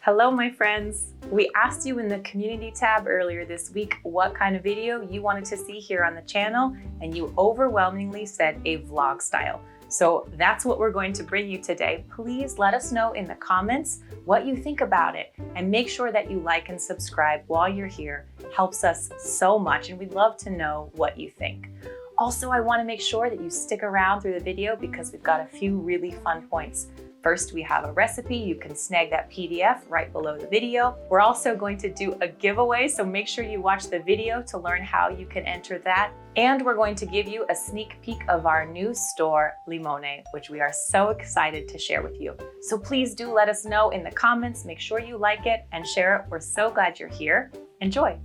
Hello, my friends. We asked you in the community tab earlier this week what kind of video you wanted to see here on the channel, and you overwhelmingly said a vlog style. So that's what we're going to bring you today. Please let us know in the comments what you think about it, and make sure that you like and subscribe while you're here. It helps us so much, and we'd love to know what you think. Also, I want to make sure that you stick around through the video because we've got a few really fun points. First, we have a recipe. You can snag that PDF right below the video. We're also going to do a giveaway, so make sure you watch the video to learn how you can enter that. And we're going to give you a sneak peek of our new store, Limone, which we are so excited to share with you. So please do let us know in the comments. Make sure you like it and share it. We're so glad you're here. Enjoy.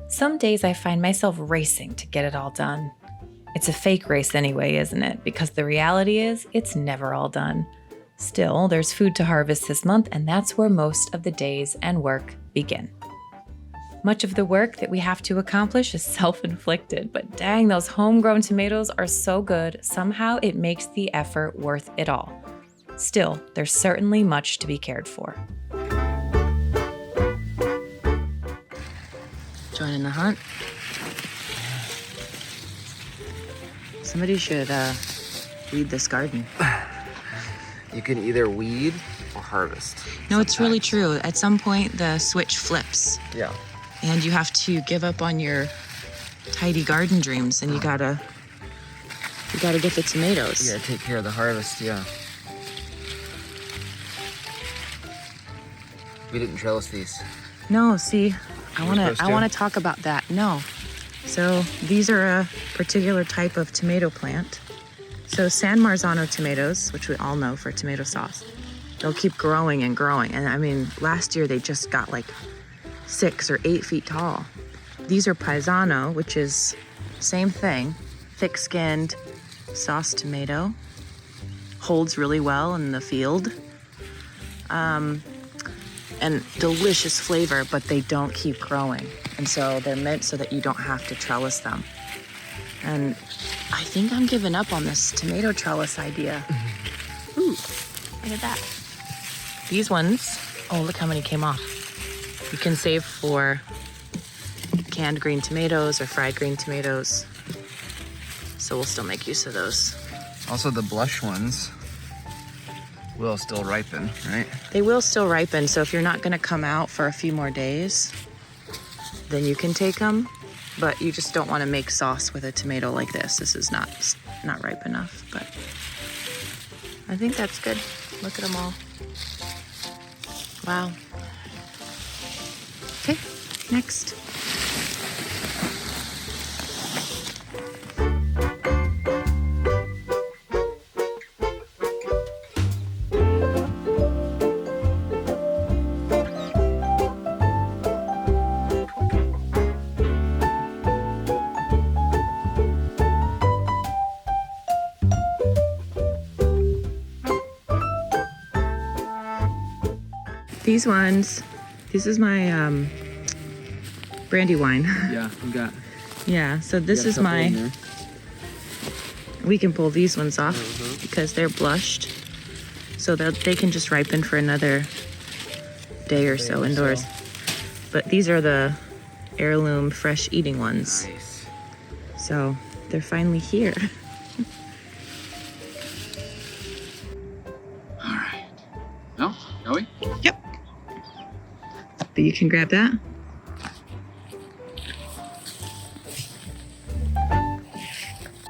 Some days I find myself racing to get it all done. It's a fake race anyway, isn't it? Because the reality is, it's never all done. Still, there's food to harvest this month, and that's where most of the days and work begin. Much of the work that we have to accomplish is self-inflicted, but dang, those homegrown tomatoes are so good, somehow it makes the effort worth it all. Still, there's certainly much to be cared for. Joining the hunt? Somebody should weed this garden. You can either weed or harvest. No, it's really true. At some point, the switch flips. Yeah. And you have to give up on your tidy garden dreams, and you gotta get the tomatoes. You gotta take care of the harvest, yeah. We didn't trellis these. No, see, I wanna talk about that. No. So these are a particular type of tomato plant. So San Marzano tomatoes, which we all know for tomato sauce, they'll keep growing and growing. And I mean, last year they just got like 6 or 8 feet tall. These are Paisano, which is same thing, thick-skinned sauce tomato, holds really well in the field. And delicious flavor, but they don't keep growing. And so they're meant so that you don't have to trellis them. And I think I'm giving up on this tomato trellis idea. Ooh, look at that. These ones, oh, look how many came off. You can save for canned green tomatoes or fried green tomatoes. So we'll still make use of those. Also, the blush ones will still ripen, right? They will still ripen, so if you're not gonna come out for a few more days, then you can take them, but you just don't wanna make sauce with a tomato like this. This is not ripe enough, but I think that's good. Look at them all. Wow. Okay, next. These ones, this is my brandy wine. Yeah, we got. Yeah, so this is my, we can pull these ones off because they're blushed. So they can just ripen for another day or so indoors. But these are the heirloom fresh eating ones. Nice. So they're finally here. All right. No? Are we? Yep. But you can grab that.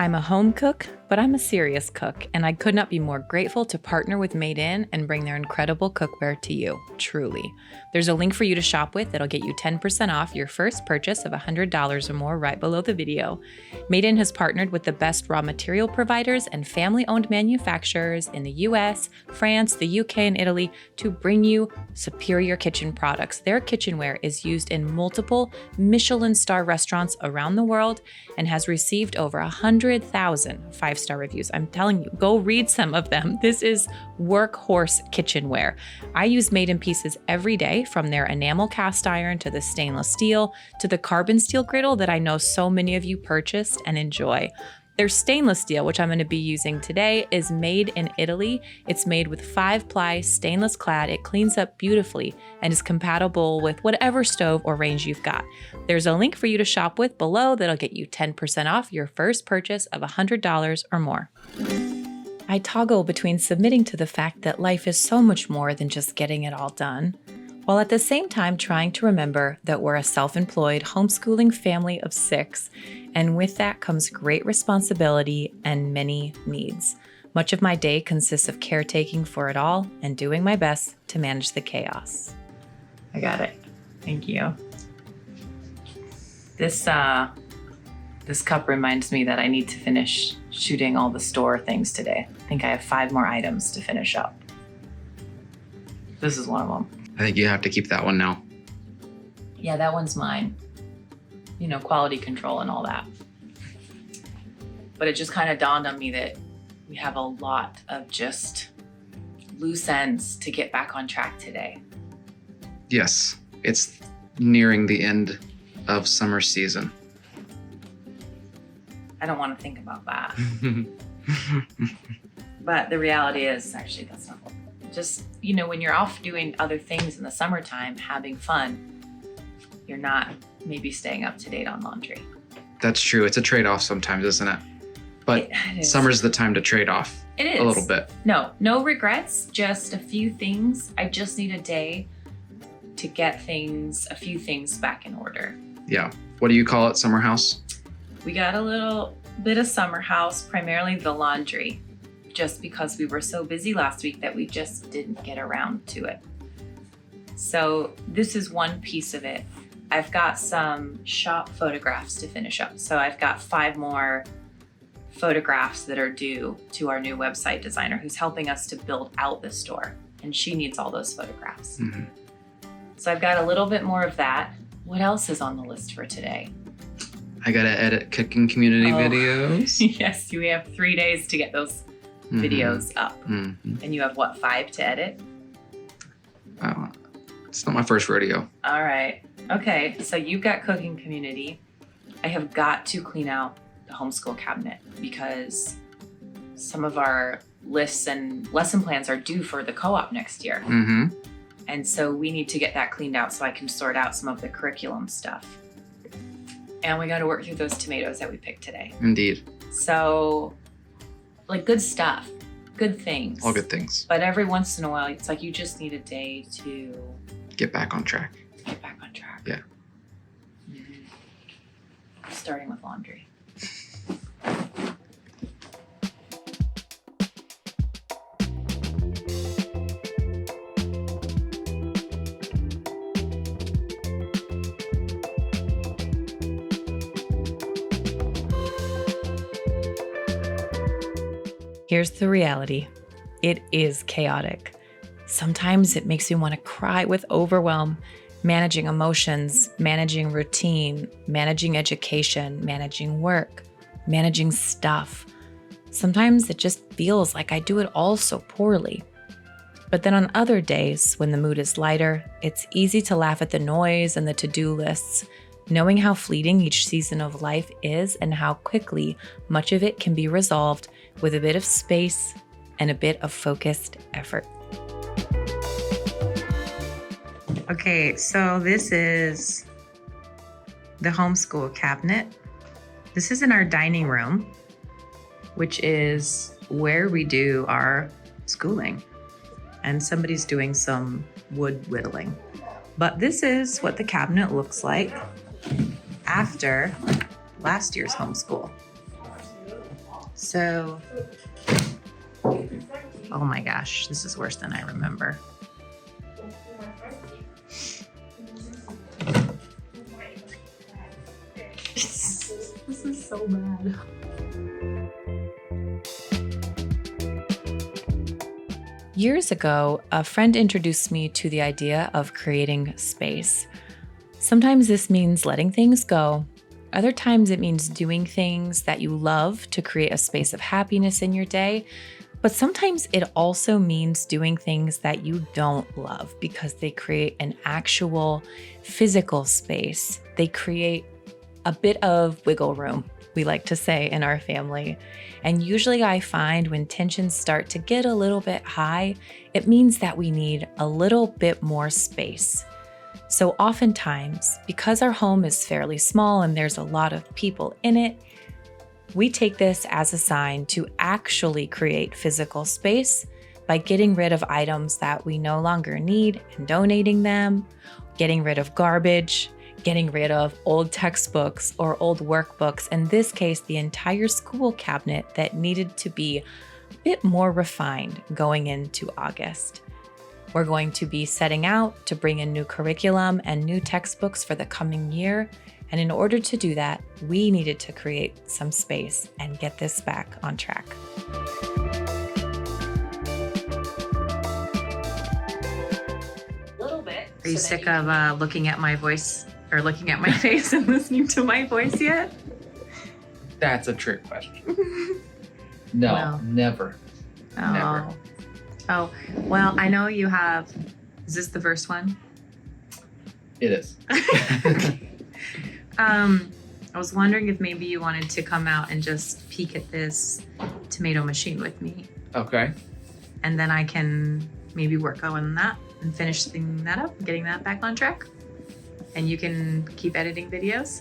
I'm a home cook, but I'm a serious cook, and I could not be more grateful to partner with Made In and bring their incredible cookware to you, truly. There's a link for you to shop with that'll get you 10% off your first purchase of $100 or more right below the video. Made In has partnered with the best raw material providers and family-owned manufacturers in the US, France, the UK, and Italy to bring you superior kitchen products. Their kitchenware is used in multiple Michelin star restaurants around the world and has received over 100,000 5-star reviews. I'm telling you, go read some of them. This is workhorse kitchenware. I use Made In pieces every day, from their enamel cast iron to the stainless steel to the carbon steel griddle that I know so many of you purchased and enjoy. Their stainless steel, which I'm going to be using today, is made in Italy. It's made with 5-ply stainless clad. It cleans up beautifully and is compatible with whatever stove or range you've got. There's a link for you to shop with below that'll get you 10% off your first purchase of $100 or more. I toggle between submitting to the fact that life is so much more than just getting it all done, while at the same time trying to remember that we're a self-employed homeschooling family of 6, and with that comes great responsibility and many needs. Much of my day consists of caretaking for it all and doing my best to manage the chaos. I got it. Thank you. This cup reminds me that I need to finish shooting all the store things today. I think I have 5 more items to finish up. This is one of them. I think you have to keep that one now. Yeah, that one's mine. You know, quality control and all that. But it just kind of dawned on me that we have a lot of just loose ends to get back on track today. Yes, it's nearing the end of summer season. I don't want to think about that. But the reality is, actually, that's not just, you know, when you're off doing other things in the summertime, having fun, you're not maybe staying up to date on laundry. That's true. It's a trade-off sometimes, isn't it? But it is. Summer's the time to trade off. It is. A little bit. No regrets, just a few things. I just need a day to get a few things back in order. Yeah. What do you call it, summer house? We got a little bit of summer house, primarily the laundry, just because we were so busy last week that we just didn't get around to it. So this is one piece of it. I've got some shop photographs to finish up. So I've got 5 more photographs that are due to our new website designer who's helping us to build out the store. And she needs all those photographs. Mm-hmm. So I've got a little bit more of that. What else is on the list for today? I gotta edit cooking community videos. Yes, we have 3 days to get those videos up. Mm-hmm. And you have what, 5 to edit? It's not my first rodeo. All right. Okay, so you've got cooking community. I have got to clean out the homeschool cabinet because some of our lists and lesson plans are due for the co-op next year. Mm-hmm. And so we need to get that cleaned out so I can sort out some of the curriculum stuff. And we got to work through those tomatoes that we picked today. Indeed. So, like, good stuff, good things. All good things. But every once in a while, it's like you just need a day to get back on track. Get back on track. Yeah. Mm-hmm. Starting with laundry. Here's the reality. It is chaotic. Sometimes it makes me want to cry with overwhelm, managing emotions, managing routine, managing education, managing work, managing stuff. Sometimes it just feels like I do it all so poorly. But then on other days, when the mood is lighter, it's easy to laugh at the noise and the to-do lists, knowing how fleeting each season of life is and how quickly much of it can be resolved with a bit of space and a bit of focused effort. Okay, so this is the homeschool cabinet. This is in our dining room, which is where we do our schooling. And somebody's doing some wood whittling. But this is what the cabinet looks like after last year's homeschool. So, oh my gosh, this is worse than I remember. This is so bad. Years ago, a friend introduced me to the idea of creating space. Sometimes this means letting things go. Other times it means doing things that you love to create a space of happiness in your day. But sometimes it also means doing things that you don't love because they create an actual physical space. They create a bit of wiggle room, we like to say in our family. And usually I find when tensions start to get a little bit high, it means that we need a little bit more space. So oftentimes, because our home is fairly small and there's a lot of people in it, we take this as a sign to actually create physical space by getting rid of items that we no longer need and donating them, getting rid of garbage, getting rid of old textbooks or old workbooks, in this case, the entire school cabinet that needed to be a bit more refined going into August. We're going to be setting out to bring in new curriculum and new textbooks for the coming year. And in order to do that, we needed to create some space and get this back on track. A little bit. Are you sick of looking at my voice or looking at my face and listening to my voice yet? That's a trick question. No, Well. never. Oh. Never. Oh, well, I know you have. Is this the first one? It is. I was wondering if maybe you wanted to come out and just peek at this tomato machine with me. Okay. And then I can maybe work on that and finish that up, getting that back on track. And you can keep editing videos.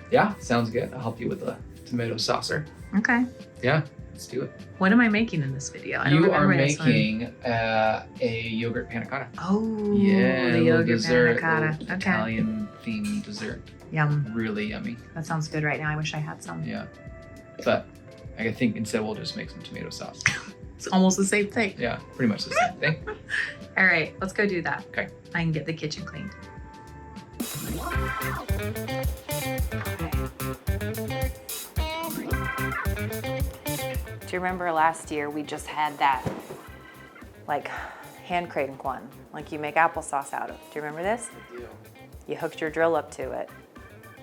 Yeah, sounds good. I'll help you with the tomato saucer. Okay. Yeah, let's do it. What am I making in this video? I don't You are remember this one. making a yogurt panna cotta. Oh, Yeah, the little yogurt dessert, panna little cotta. Okay. Italian themed dessert. Yum. Really yummy. That sounds good right now. I wish I had some. Yeah. But I think instead we'll just make some tomato sauce. It's almost the same thing. Yeah, pretty much the same thing. All right, let's go do that. Okay. I can get the kitchen cleaned. Do you remember last year we just had that like hand crank one, like you make applesauce out of? Do you remember this? I do. You hooked your drill up to it.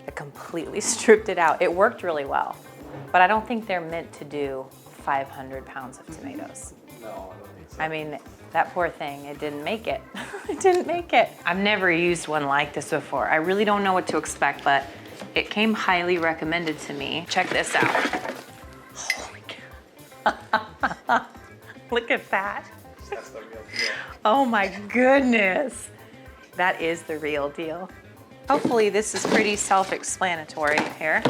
It completely stripped it out. It worked really well, but I don't think they're meant to do 500 pounds of tomatoes. No, I don't think so. I mean, that poor thing, it didn't make it. It didn't make it. I've never used one like this before. I really don't know what to expect, but it came highly recommended to me. Check this out. Oh my God. Look at that. That's the real deal. Oh my goodness. That is the real deal. Hopefully this is pretty self-explanatory here.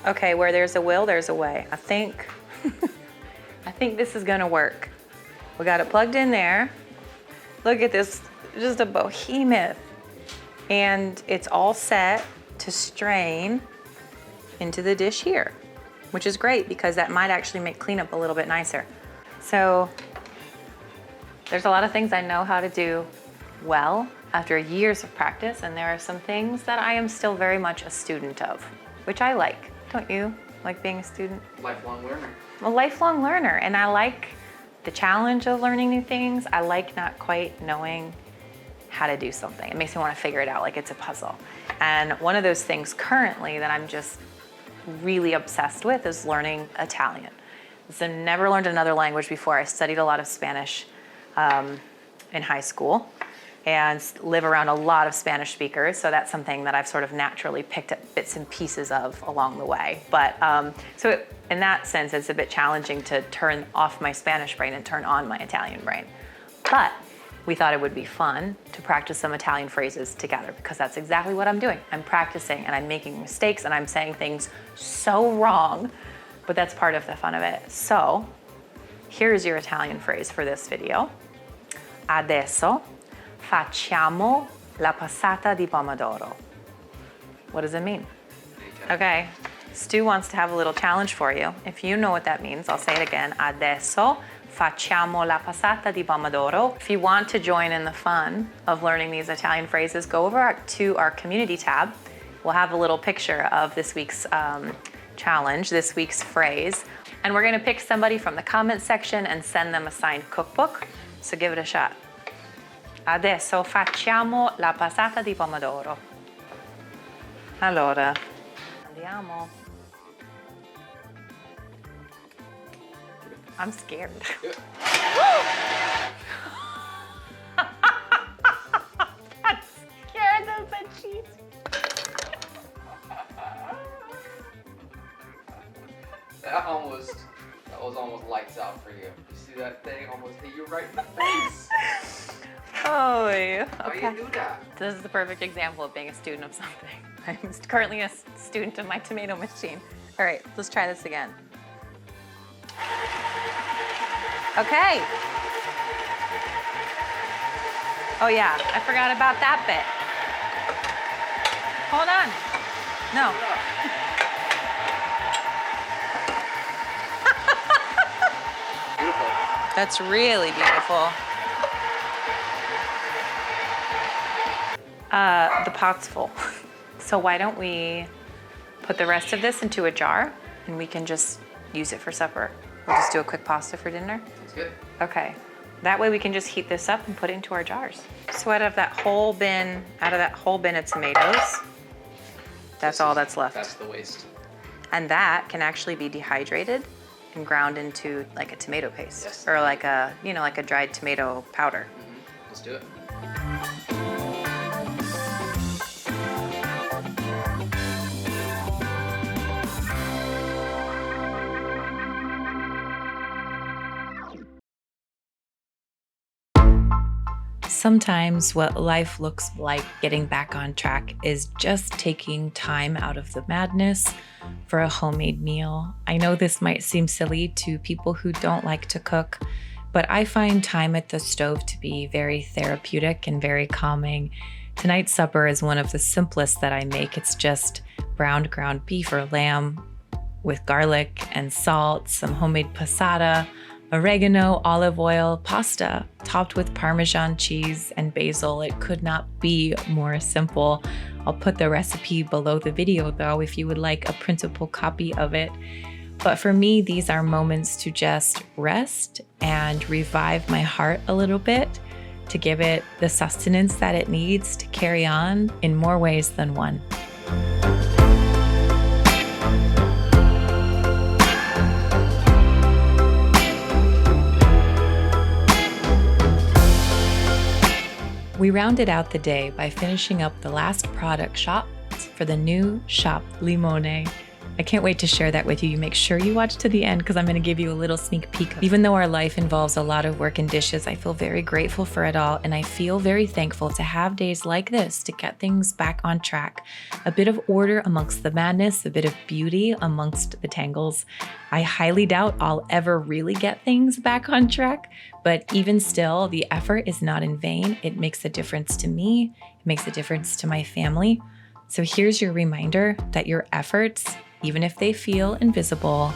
Okay, where there's a will, there's a way. I think this is gonna work. We got it plugged in there. Look at this, just a behemoth. And it's all set to strain into the dish here, which is great because that might actually make cleanup a little bit nicer. So there's a lot of things I know how to do well after years of practice, and there are some things that I am still very much a student of, which I like. Don't you like being a student? Lifelong learner. I'm a lifelong learner, and I like the challenge of learning new things. I like not quite knowing how to do something. It makes me want to figure it out like it's a puzzle. And one of those things currently that I'm just really obsessed with is learning Italian. So never learned another language before. I studied a lot of Spanish in high school and live around a lot of Spanish speakers. So that's something that I've sort of naturally picked up bits and pieces of along the way. But in that sense, it's a bit challenging to turn off my Spanish brain and turn on my Italian brain. But we thought it would be fun to practice some Italian phrases together because that's exactly what I'm doing. I'm practicing and I'm making mistakes and I'm saying things so wrong, but that's part of the fun of it. So here's your Italian phrase for this video. Adesso facciamo la passata di pomodoro. What does it mean? Okay, Stu wants to have a little challenge for you. If you know what that means, I'll say it again. Adesso facciamo la passata di pomodoro. If you want to join in the fun of learning these Italian phrases, go over to our community tab. We'll have a little picture of this week's challenge, this week's phrase. And we're gonna pick somebody from the comment section and send them a signed cookbook. So give it a shot. Adesso facciamo la passata di pomodoro. Allora, andiamo. I'm scared. I'm scared of the cheese. That was almost lights out for you. You see that thing almost hit you right in the face. Oh, yeah. Why you do that? This is the perfect example of being a student of something. I'm currently a student of my tomato machine. All right, let's try this again. Okay. Oh yeah, I forgot about that bit. Hold on. No. Beautiful. That's really beautiful. The pot's full. So why don't we put the rest of this into a jar and we can just use it for supper. We'll just do a quick pasta for dinner. That's good. Okay. That way we can just heat this up and put it into our jars. So out of that whole bin of tomatoes, that's all that's left. That's the waste. And that can actually be dehydrated and ground into like a tomato paste. Yes. Or like a, like a dried tomato powder. Mm-hmm. Let's do it. Sometimes what life looks like getting back on track is just taking time out of the madness for a homemade meal. I know this might seem silly to people who don't like to cook, but I find time at the stove to be very therapeutic and very calming. Tonight's supper is one of the simplest that I make. It's just browned ground beef or lamb with garlic and salt, some homemade passata, oregano, olive oil, pasta, topped with Parmesan cheese and basil. It could not be more simple. I'll put the recipe below the video though if you would like a printable copy of it. But for me, these are moments to just rest and revive my heart a little bit, to give it the sustenance that it needs to carry on in more ways than one. We rounded out the day by finishing up the last product shots for the new shop Limone. I can't wait to share that with you. Make sure you watch to the end because I'm going to give you a little sneak peek. Even though our life involves a lot of work and dishes, I feel very grateful for it all, and I feel very thankful to have days like this to get things back on track. A bit of order amongst the madness, a bit of beauty amongst the tangles. I highly doubt I'll ever really get things back on track, but even still, the effort is not in vain. It makes a difference to me. It makes a difference to my family. So here's your reminder that your efforts, even if they feel invisible,